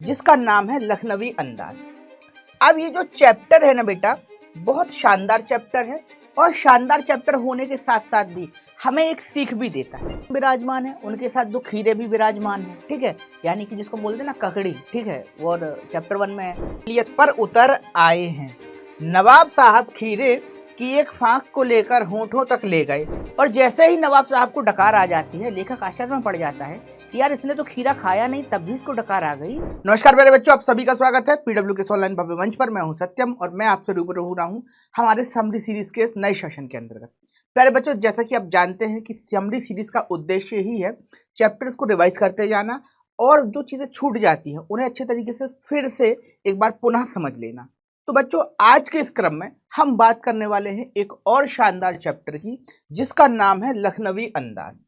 जिसका नाम है लखनवी अंदाज। अब ये जो चैप्टर है ना बेटा, बहुत शानदार चैप्टर है और शानदार चैप्टर होने के साथ साथ भी हमें एक सीख भी देता है। विराजमान है, उनके साथ दो खीरे भी विराजमान है, ठीक है, यानी कि जिसको बोलते हैं ना ककड़ी, ठीक है, और चैप्टर 1 में लियत पर उतर आए हैं। नवाब साहब खीरे की एक फांक को लेकर होठों तक ले गए और जैसे ही नवाब साहब को डकार आ जाती है, लेखक आश्चर्य में पड़ जाता है कि यार इसने तो खीरा खाया नहीं, तब भी इसको डकार आ गई। नमस्कार प्यारे बच्चों, आप सभी का स्वागत है पीडब्ल्यू के ऑनलाइन भव्य मंच पर। मैं हूं सत्यम और मैं आपसे रूबरू हो रहा हूं हमारे समरी सीरीज के इस नए सेशन के अंतर्गत। प्यारे बच्चों, जैसा कि आप जानते हैं कि समरी सीरीज का उद्देश्य ही है चैप्टर्स को रिवाइज करते जाना और जो चीजें छूट जाती हैं उन्हें अच्छे तरीके से फिर से एक बार पुनः समझ लेना। तो बच्चों, आज के इस क्रम में हम बात करने वाले हैं एक और शानदार चैप्टर की, जिसका नाम है लखनवी अंदाज।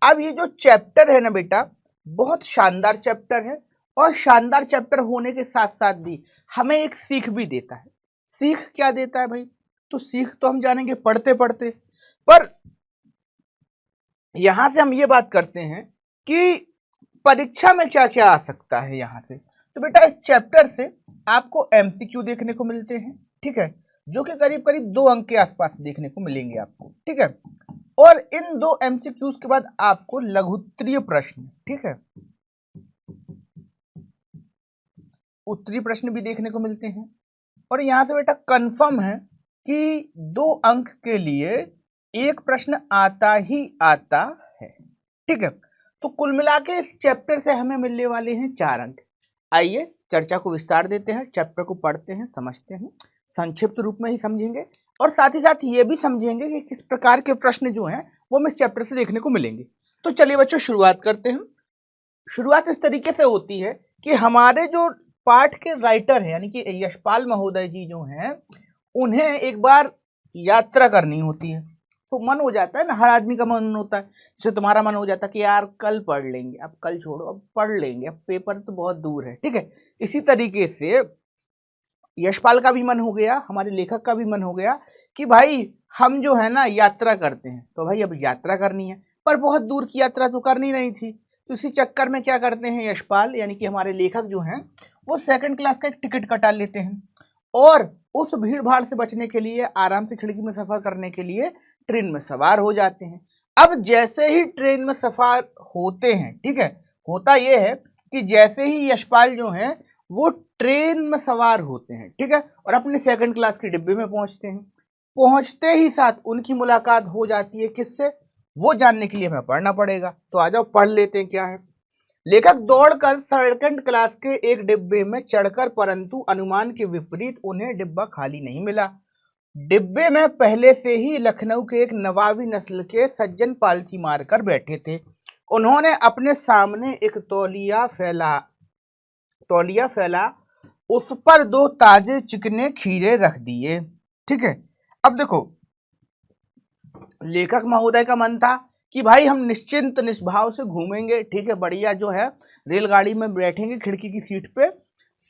अब ये जो चैप्टर है ना बेटा, बहुत शानदार चैप्टर है और शानदार चैप्टर होने के साथ साथ भी हमें एक सीख भी देता है। सीख क्या देता है भाई? तो सीख तो हम जानेंगे पढ़ते पढ़ते, पर यहां से हम ये बात करते हैं कि परीक्षा में क्या क्या आ सकता है यहां से। तो बेटा, इस चैप्टर से आपको एमसीक्यू देखने को मिलते हैं, ठीक है, जो कि करीब करीब 2 अंक के आसपास देखने को मिलेंगे आपको, ठीक है, और इन 2 एमसीक्यूज के बाद आपको लघुत्तरीय प्रश्न, ठीक है, उत्तरीय प्रश्न भी देखने को मिलते हैं। और यहां से बेटा कंफर्म है कि 2 अंक के लिए एक प्रश्न आता ही आता है, ठीक है। तो कुल मिला के इस चैप्टर से हमें मिलने वाले हैं 4 अंक। आइए चर्चा को विस्तार देते हैं, चैप्टर को पढ़ते हैं, समझते हैं, संक्षिप्त रूप में ही समझेंगे और साथ ही साथ ये भी समझेंगे कि किस प्रकार के प्रश्न जो हैं वो हमें इस चैप्टर से देखने को मिलेंगे। तो चलिए बच्चों, शुरुआत करते हैं। शुरुआत इस तरीके से होती है कि हमारे जो पाठ के राइटर हैं यानी कि यशपाल महोदय जी जो हैं, उन्हें एक बार यात्रा करनी होती है। तो मन हो जाता है ना, हर आदमी का मन होता है। जैसे तुम्हारा मन हो जाता है कि यार कल पढ़ लेंगे, अब कल छोड़ो, अब पढ़ लेंगे, अब पेपर तो बहुत दूर है, ठीक है। इसी तरीके से यशपाल का भी मन हो गया, हमारे लेखक का भी मन हो गया कि भाई हम जो है ना यात्रा करते हैं। तो भाई अब यात्रा करनी है, पर बहुत दूर की यात्रा तो करनी नहीं थी। तो इसी चक्कर में क्या करते हैं यशपाल यानी कि हमारे लेखक जो हैं, वो 2nd क्लास का एक टिकट कटा लेते हैं और उस भीड़ भाड़ से बचने के लिए, आराम से खिड़की में सफर करने के लिए ट्रेन में सवार हो जाते हैं। अब जैसे ही ट्रेन में सफर होते हैं, ठीक है, होता यह है कि जैसे ही यशपाल जो हैं वो ट्रेन में सवार होते हैं, ठीक है, और अपने 2nd क्लास के डिब्बे में पहुंचते हैं। पहुंचते ही साथ उनकी मुलाकात हो जाती है किससे, वो जानने के लिए हमें पढ़ना पड़ेगा। तो आ जाओ पढ़ लेते हैं क्या है। लेखक दौड़कर 2nd क्लास के एक डिब्बे में चढ़कर, परंतु अनुमान के विपरीत उन्हें डिब्बा खाली नहीं मिला। डिब्बे में पहले से ही लखनऊ के एक नवाबी नस्ल के सज्जन पालथी मारकर बैठे थे। उन्होंने अपने सामने एक तौलिया फैला, उस पर 2 ताजे चिकने खीरे रख दिए, ठीक है। अब देखो, लेखक महोदय का मन था कि भाई हम निश्चिंत निष्भाव से घूमेंगे, ठीक है, बढ़िया जो है रेलगाड़ी में बैठेंगे खिड़की की सीट पे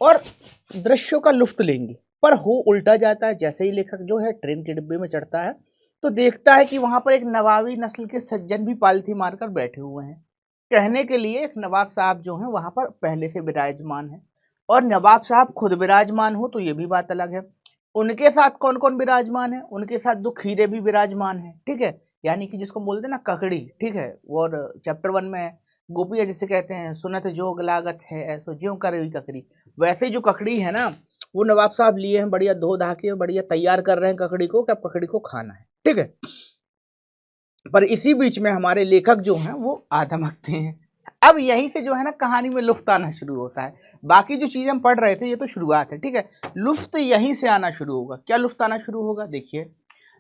और दृश्यों का लुत्फ लेंगे। पर हो उल्टा जाता है। जैसे ही लेखक जो है ट्रेन के डिब्बे में चढ़ता है तो देखता है कि वहां पर एक नवाबी नस्ल के सज्जन भी पालथी मारकर बैठे हुए हैं। कहने के लिए एक नवाब साहब जो हैं वहां पर पहले से विराजमान है, और नवाब साहब खुद विराजमान हो तो ये भी बात अलग है। उनके साथ कौन कौन विराजमान है? उनके साथ 2 खीरे भी विराजमान है, ठीक है, यानी कि जिसको बोलते हैं ना ककड़ी, ठीक है। और चैप्टर 1 में गोपिया जिसे कहते हैं, सुनत जोग लागत है ऐसो ज्यों करे ककड़ी। वैसे जो ककड़ी है ना, वो नवाब साहब लिए हैं, बढ़िया धो धा के बढ़िया तैयार कर रहे हैं ककड़ी को कि अब ककड़ी को खाना है, ठीक है। पर इसी बीच में हमारे लेखक जो हैं वो आधमकते हैं। अब यहीं से जो है ना कहानी में लुफ्त आना शुरू होता है। बाकी जो चीज़ हम पढ़ रहे थे ये तो शुरुआत है, ठीक है, लुफ्त यहीं से आना शुरू होगा। क्या लुफ्त आना शुरू होगा? देखिए,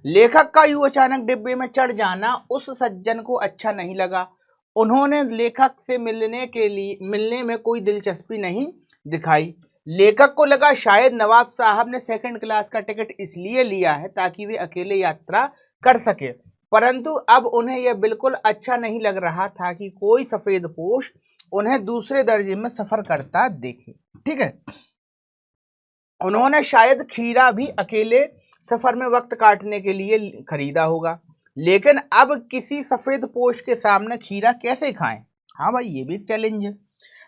लेखक का यूं अचानक डिब्बे में चढ़ जाना उस सज्जन को अच्छा नहीं लगा। उन्होंने लेखक से मिलने में कोई दिलचस्पी नहीं दिखाई। लेखक को लगा शायद नवाब साहब ने 2nd क्लास का टिकट इसलिए लिया है ताकि वे अकेले यात्रा कर सके, परंतु अब उन्हें यह बिल्कुल अच्छा नहीं लग रहा था कि कोई सफेदपोश उन्हें दूसरे दर्जे में सफर करता देखे, ठीक है। उन्होंने शायद खीरा भी अकेले सफर में वक्त काटने के लिए खरीदा होगा, लेकिन अब किसी सफेदपोश के सामने खीरा कैसे खाएं? हाँ भाई, ये भी एक चैलेंज है।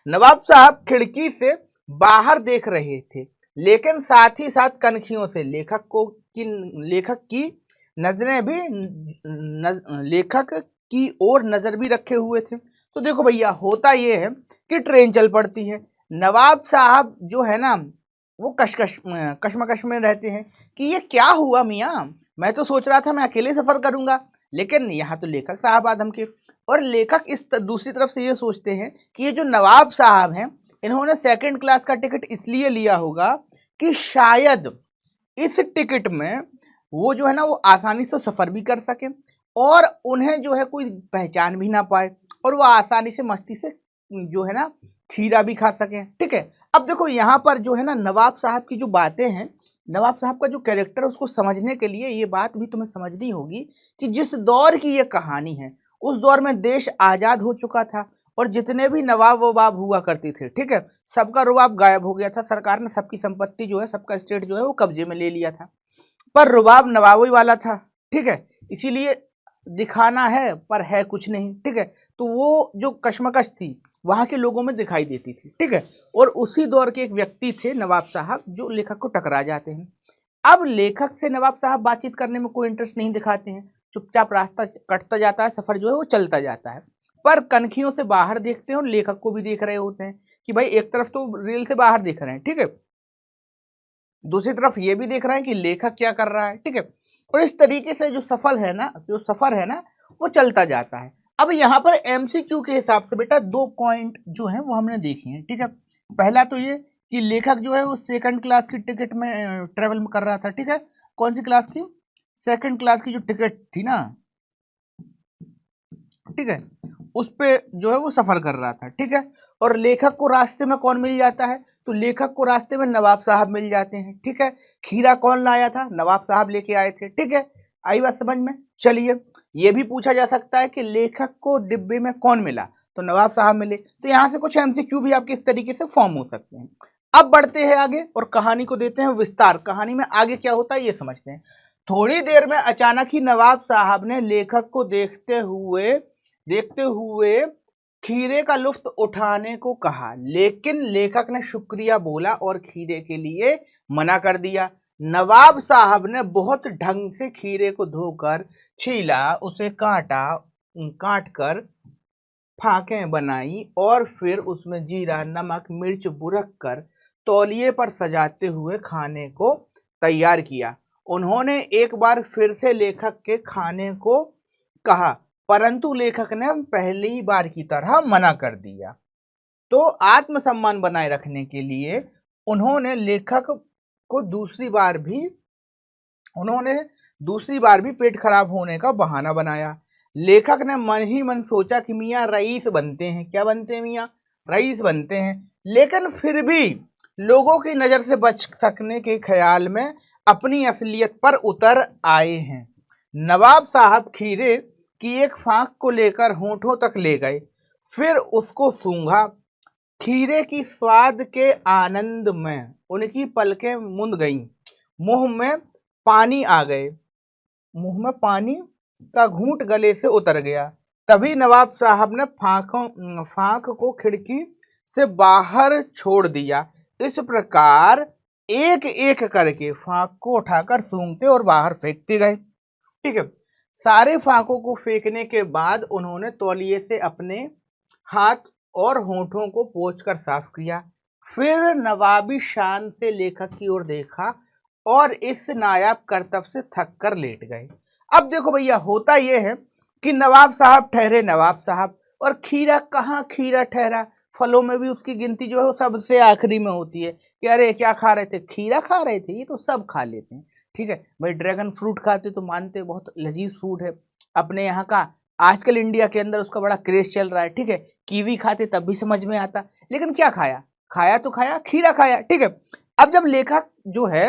नवाब साहब खिड़की से बाहर देख रहे थे, लेकिन साथ ही साथ कनखियों से लेखक की नजरें भी लेखक की ओर नजर भी रखे हुए थे। तो देखो भैया, होता ये है कि ट्रेन चल पड़ती है। नवाब साहब जो है ना, वो कश्मकश में रहते हैं कि ये क्या हुआ मियाँ, मैं तो सोच रहा था मैं अकेले सफर करूंगा, लेकिन यहाँ तो लेखक साहब आदम के। और लेखक दूसरी तरफ से ये सोचते हैं कि ये जो नवाब साहब हैं, इन्होंने सेकंड क्लास का टिकट इसलिए लिया होगा कि शायद इस टिकट में वो जो है ना, वो आसानी से सफर भी कर सके और उन्हें जो है कोई पहचान भी ना पाए, और वो आसानी से मस्ती से जो है ना खीरा भी खा सके। ठीक है, अब देखो यहाँ पर जो है ना, नवाब साहब की जो बातें हैं, नवाब साहब का जो कैरेक्टर है, उसको समझने के लिए ये बात भी तुम्हें समझनी होगी कि जिस दौर की ये कहानी है, उस दौर में देश आजाद हो चुका था और जितने भी नवाब ववाब हुआ करते थे, ठीक है, सबका रुबाब गायब हो गया था। सरकार ने सबकी संपत्ति जो है, सबका स्टेट जो है वो कब्जे में ले लिया था, पर रुबाब नवाबों वाला था। ठीक है, इसीलिए दिखाना है पर है कुछ नहीं। ठीक है, तो वो जो कश्मकश थी वहां के लोगों में दिखाई देती थी। ठीक है, और उसी दौर के एक व्यक्ति थे नवाब साहब, जो लेखक को टकरा जाते हैं। अब लेखक से नवाब साहब बातचीत करने में कोई इंटरेस्ट नहीं दिखाते हैं, चुपचाप रास्ता कटता जाता है, सफर जो है वो चलता जाता है। पर कनखियों से बाहर देखते हैं और लेखक को भी देख रहे होते हैं कि भाई एक तरफ तो रेल से बाहर देख रहे हैं, ठीक है, दूसरी तरफ ये भी देख रहे हैं कि लेखक क्या कर रहा है। ठीक है, और इस तरीके से जो सफर है ना वो चलता जाता है। अब यहाँ पर एमसीक्यू के हिसाब से बेटा 2 पॉइंट जो है वो हमने देखे हैं। ठीक है, पहला तो ये कि लेखक जो है वो सेकंड क्लास की टिकट में ट्रेवल कर रहा था। ठीक है, कौन सी क्लास की? सेकंड क्लास की जो टिकट थी ना, ठीक है, उस पे जो है वो सफर कर रहा था। ठीक है, और लेखक को रास्ते में कौन मिल जाता है? तो लेखक को रास्ते में नवाब साहब मिल जाते हैं। ठीक है, खीरा कौन लाया था? नवाब साहब लेके आए थे। ठीक है, आई बात समझ में? चलिए, ये भी पूछा जा सकता है कि लेखक को डिब्बे में कौन मिला? तो नवाब साहब मिले। तो यहाँ से कुछ एमसीक्यू भी आपके इस तरीके से फॉर्म हो सकते हैं। अब बढ़ते हैं आगे और कहानी को देते हैं विस्तार। कहानी में आगे क्या होता है ये समझते हैं। थोड़ी देर में अचानक ही नवाब साहब ने लेखक को देखते हुए खीरे का लुत्फ उठाने को कहा, लेकिन लेखक ने शुक्रिया बोला और खीरे के लिए मना कर दिया। नवाब साहब ने बहुत ढंग से खीरे को धोकर छीला, उसे काट कर फाकें बनाई और फिर उसमें जीरा, नमक, मिर्च बुरक कर तौलिए पर सजाते हुए खाने को तैयार किया। उन्होंने एक बार फिर से लेखक के खाने को कहा, परंतु लेखक ने पहली बार की तरह मना कर दिया। तो आत्मसम्मान बनाए रखने के लिए उन्होंने दूसरी बार भी पेट खराब होने का बहाना बनाया। लेखक ने मन ही मन सोचा कि मियाँ रईस बनते हैं। क्या बनते हैं मियाँ? रईस बनते हैं। लेकिन फिर भी लोगों की नजर से बच सकने के ख्याल में अपनी असलियत पर उतर आए हैं। नवाब साहब खीरे की एक फांक को लेकर होठों तक ले गए, फिर उसको सूंघा। खीरे की स्वाद के आनंद में उनकी पलकें मुंद गईं, मुंह में पानी आ गए, मुंह में पानी का घूंट गले से उतर गया। तभी नवाब साहब ने फांक को खिड़की से बाहर छोड़ दिया। इस प्रकार एक एक करके फांक को उठाकर सूंघते और बाहर फेंकते गए। ठीक है, सारे फाकों को फेंकने के बाद उन्होंने तौलिए से अपने हाथ और होठों को पोंछकर साफ किया। फिर नवाबी शान से लेखक की ओर देखा और इस नायाब करतब से थक कर लेट गए। अब देखो भैया, होता यह है कि नवाब साहब ठहरे नवाब साहब, और खीरा कहाँ खीरा ठहरा। फलों में भी उसकी गिनती जो है वो सबसे आखिरी में होती है कि अरे क्या खा रहे थे? खीरा खा रहे थे, ये तो सब खा लेते हैं। ठीक है भाई, ड्रैगन फ्रूट खाते तो मानते बहुत लजीज फ्रूट है अपने यहाँ का, आजकल इंडिया के अंदर उसका बड़ा क्रेज चल रहा है। ठीक है, कीवी खाते तब भी समझ में आता, लेकिन क्या खाया? खाया खीरा खाया। ठीक है, अब जब लेखक जो है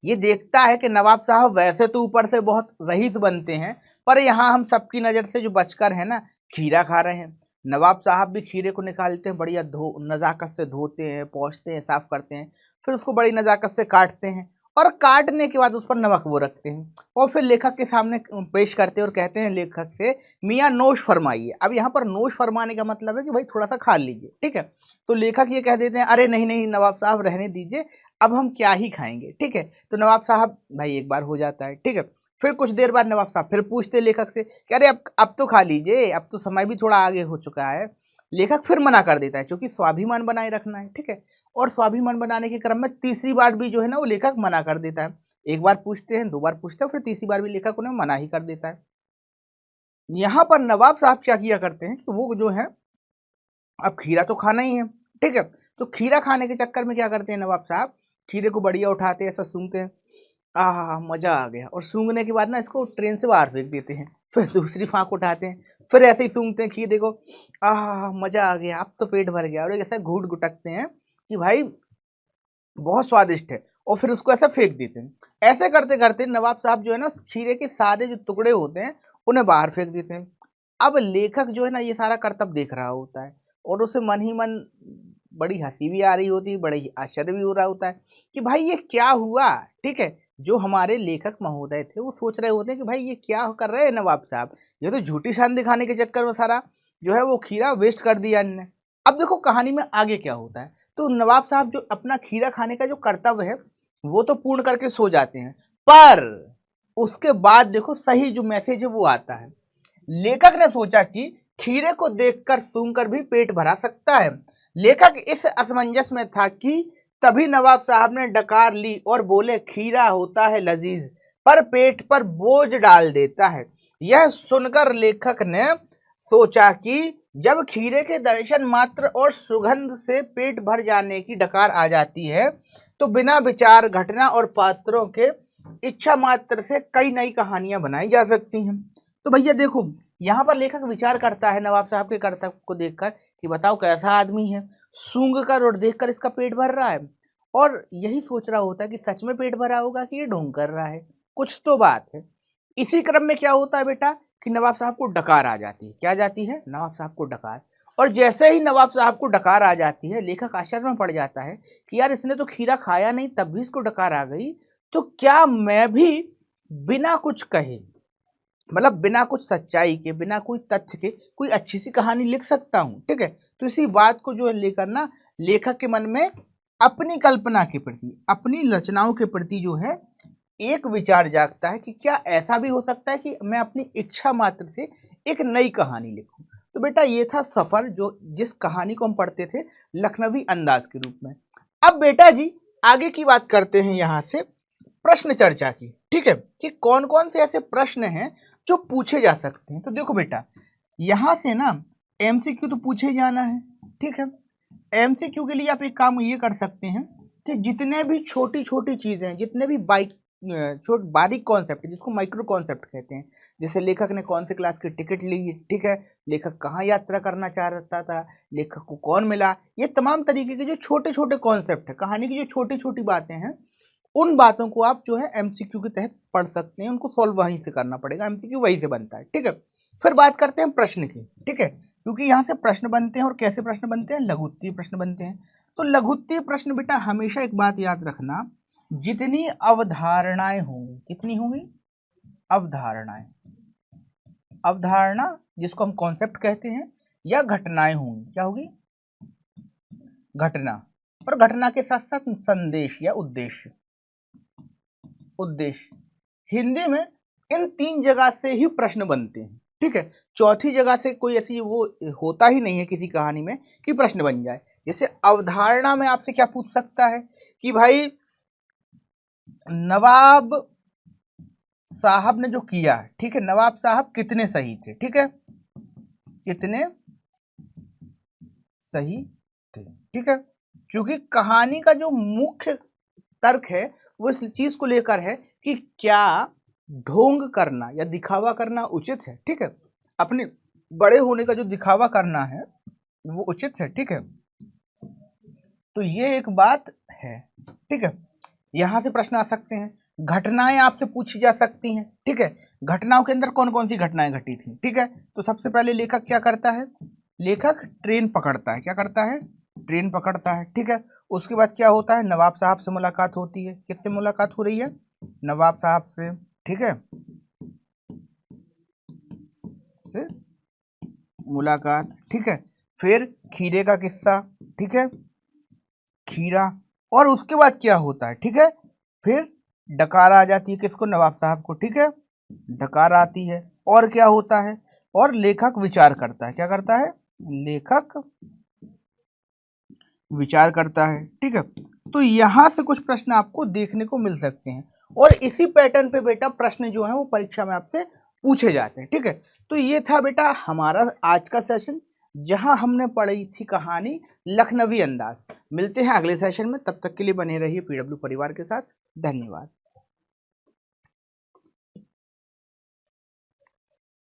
ये देखता है कि नवाब साहब वैसे तो ऊपर से बहुत रईस बनते हैं, पर यहाँ हम सबकी नज़र से जो बचकर है ना, खीरा खा रहे हैं। नवाब साहब भी खीरे को निकालते हैं, बढ़िया नज़ाकत से धोते हैं, पोंछते हैं, साफ करते हैं, फिर उसको बड़ी नज़ाकत से काटते हैं और काटने के बाद उस पर नमक वो रखते हैं और फिर लेखक के सामने पेश करते हैं और कहते हैं लेखक से, मियाँ नोश फरमाइए। अब यहाँ पर नोश फरमाने का मतलब है कि भाई थोड़ा सा खा लीजिए, ठीक है। तो लेखक ये कह देते हैं, अरे नहीं नहीं नवाब साहब रहने दीजिए, अब हम क्या ही खाएंगे, ठीक है। तो नवाब साहब भाई एक बार हो जाता है, ठीक है। फिर कुछ देर बाद नवाब साहब फिर पूछते लेखक से कि अरे अब तो खा लीजिए, अब तो समय भी थोड़ा आगे हो चुका है। लेखक फिर मना कर देता है क्योंकि स्वाभिमान बनाए रखना है, ठीक है। और स्वाभिमान बनाने के क्रम में तीसरी बार भी जो है ना वो लेखक मना कर देता है। एक बार पूछते हैं, दो बार पूछते हैं, फिर तीसरी बार भी लेखक उन्हें मना ही कर देता है। यहाँ पर नवाब साहब क्या किया करते हैं कि वो जो है अब खीरा तो खाना ही है, ठीक है। तो खीरा खाने के चक्कर में क्या करते हैं नवाब साहब, खीरे को बढ़िया उठाते हैं, ऐसा सूंघते हैं, आहा मजा आ गया, और सूंघने के बाद ना इसको ट्रेन से बाहर फेंक देते हैं। फिर दूसरी फाँक उठाते हैं, फिर ऐसे ही सूंघते हैं खीरे को, आहा मजा आ गया, अब तो पेट भर गया, और एक ऐसा घूट गुटकते हैं कि भाई बहुत स्वादिष्ट है, और फिर उसको ऐसा फेंक देते हैं। ऐसे करते करते नवाब साहब जो है ना खीरे के सारे जो टुकड़े होते हैं उन्हें बाहर फेंक देते हैं। अब लेखक जो है ना ये सारा करतब देख रहा होता है और उसे मन ही मन बड़ी हंसी भी आ रही होती है, बड़ा ही आश्चर्य भी हो रहा होता है कि भाई ये क्या हुआ, ठीक है। जो हमारे लेखक महोदय थे वो सोच रहे होते हैं कि भाई ये क्या कर रहे हैं नवाब साहब, ये तो झूठी शान दिखाने के चक्कर में सारा जो है वो खीरा वेस्ट कर दिया इनने। अब देखो कहानी में आगे क्या होता है। तो नवाब साहब जो अपना खीरा खाने का जो कर्तव्य है वो तो पूर्ण करके सो जाते हैं, पर उसके बाद देखो सही जो मैसेज है वो आता है। लेखक ने सोचा कि खीरे को देखकर सूंघकर भी पेट भरा सकता है। लेखक इस असमंजस में था कि तभी नवाब साहब ने डकार ली और बोले, खीरा होता है लजीज पर पेट पर बोझ डाल देता है। यह सुनकर लेखक ने सोचा कि जब खीरे के दर्शन मात्र और सुगंध से पेट भर जाने की डकार आ जाती है तो बिना विचार घटना और पात्रों के इच्छा मात्र से कई नई कहानियां बनाई जा सकती हैं। तो भैया देखो यहाँ पर लेखक विचार करता है नवाब साहब के कर्तव्य को देखकर कि बताओ कैसा आदमी है, सूंघ कर और देखकर इसका पेट भर रहा है, और यही सोच रहा होता है कि सच में पेट भरा होगा कि ये ढोंग कर रहा है, कुछ तो बात है। इसी क्रम में क्या होता है बेटा कि नवाब साहब को डकार आ जाती है। क्या जाती है? नवाब साहब को डकार। और जैसे ही नवाब साहब को डकार आ जाती है लेखक आश्चर्य में पड़ जाता है कि यार इसने तो खीरा खाया नहीं तब भी इसको डकार आ गई, तो क्या मैं भी बिना कुछ कहे, मतलब बिना कुछ सच्चाई के, बिना कोई तथ्य के कोई अच्छी सी कहानी लिख सकता हूँ, ठीक है। तो इसी बात को जो है लेकर ना लेखक के मन में अपनी कल्पना के प्रति, अपनी रचनाओं के प्रति जो है एक विचार जागता है कि क्या ऐसा भी हो सकता है कि मैं अपनी इच्छा मात्र से एक नई कहानी लिखूं। तो बेटा ये था सफर, जो जिस कहानी को हम पढ़ते थे लखनवी अंदाज के रूप में। अब बेटा जी आगे की बात करते हैं यहाँ से प्रश्न चर्चा की, ठीक है, कि कौन कौन से ऐसे प्रश्न हैं जो पूछे जा सकते हैं। तो देखो बेटा यहाँ से ना एमसीक्यू तो पूछे ही जाना है, ठीक है। एमसीक्यू के लिए आप एक काम ये कर सकते हैं कि जितने भी छोटी छोटी चीजें हैं, जितने भी बारीक कॉन्सेप्ट है जिसको माइक्रो कॉन्सेप्ट कहते हैं, जैसे लेखक ने कौन से क्लास की टिकट ली है, ठीक है, लेखक कहाँ यात्रा करना चाहता था, लेखक को कौन मिला, ये तमाम तरीके के जो छोटे छोटे कॉन्सेप्ट है, कहानी की जो छोटी छोटी बातें हैं, उन बातों को आप जो है एमसीक्यू के तहत पढ़ सकते हैं। उनको सॉल्व वहीं से करना पड़ेगा, एमसीक्यू वहीं से बनता है, ठीक है। फिर बात करते हैं प्रश्न की, ठीक है, क्योंकि यहाँ से प्रश्न बनते हैं। और कैसे प्रश्न बनते हैं? लघुत्तरीय प्रश्न बनते हैं। तो लघुत्तरीय प्रश्न बेटा हमेशा एक बात याद रखना, जितनी अवधारणाएं होंगी, कितनी होंगी? अवधारणाएं, अवधारणा जिसको हम कॉन्सेप्ट कहते हैं, या घटनाएं होंगी, क्या होगी? घटना। और घटना के साथ साथ संदेश या उद्देश्य, उद्देश्य। हिंदी में इन तीन जगह से ही प्रश्न बनते हैं, ठीक है। चौथी जगह से कोई ऐसी वो होता ही नहीं है किसी कहानी में कि प्रश्न बन जाए। जैसे अवधारणा में आपसे क्या पूछ सकता है कि भाई नवाब साहब ने जो किया है, ठीक है, नवाब साहब कितने सही थे, ठीक है, कितने सही थे, ठीक है। क्योंकि कहानी का जो मुख्य तर्क है वो इस चीज को लेकर है कि क्या ढोंग करना या दिखावा करना उचित है, ठीक है, अपने बड़े होने का जो दिखावा करना है वो उचित है, ठीक है। तो ये एक बात है, ठीक है। यहां से प्रश्न आ सकते हैं। घटनाएं आपसे पूछी जा सकती हैं, ठीक है। घटनाओं के अंदर कौन कौन सी घटनाएं घटी थी, ठीक है। तो सबसे पहले लेखक क्या करता है? लेखक ट्रेन पकड़ता है। क्या करता है? ट्रेन पकड़ता है, ठीक है। उसके बाद क्या होता है, नवाब साहब से मुलाकात होती है। किससे मुलाकात हो रही है, नवाब साहब से, ठीक है, से मुलाकात, ठीक है। फिर खीरे का किस्सा, ठीक है, खीरा। और उसके बाद क्या होता है, ठीक है, फिर डकार आ जाती है, किसको, नवाब साहब को, ठीक है, डकार आती है। और क्या होता है, और लेखक विचार करता है, क्या करता है, लेखक विचार करता है, ठीक है। तो यहां से कुछ प्रश्न आपको देखने को मिल सकते हैं और इसी पैटर्न पे बेटा प्रश्न जो है वो परीक्षा में आपसे पूछे जाते हैं, ठीक है। तो ये था बेटा हमारा आज का सेशन, जहां हमने पढ़ी थी कहानी लखनवी अंदाज। मिलते हैं अगले सेशन में, तब तक के लिए बने रहिए पीडब्ल्यू परिवार के साथ। धन्यवाद।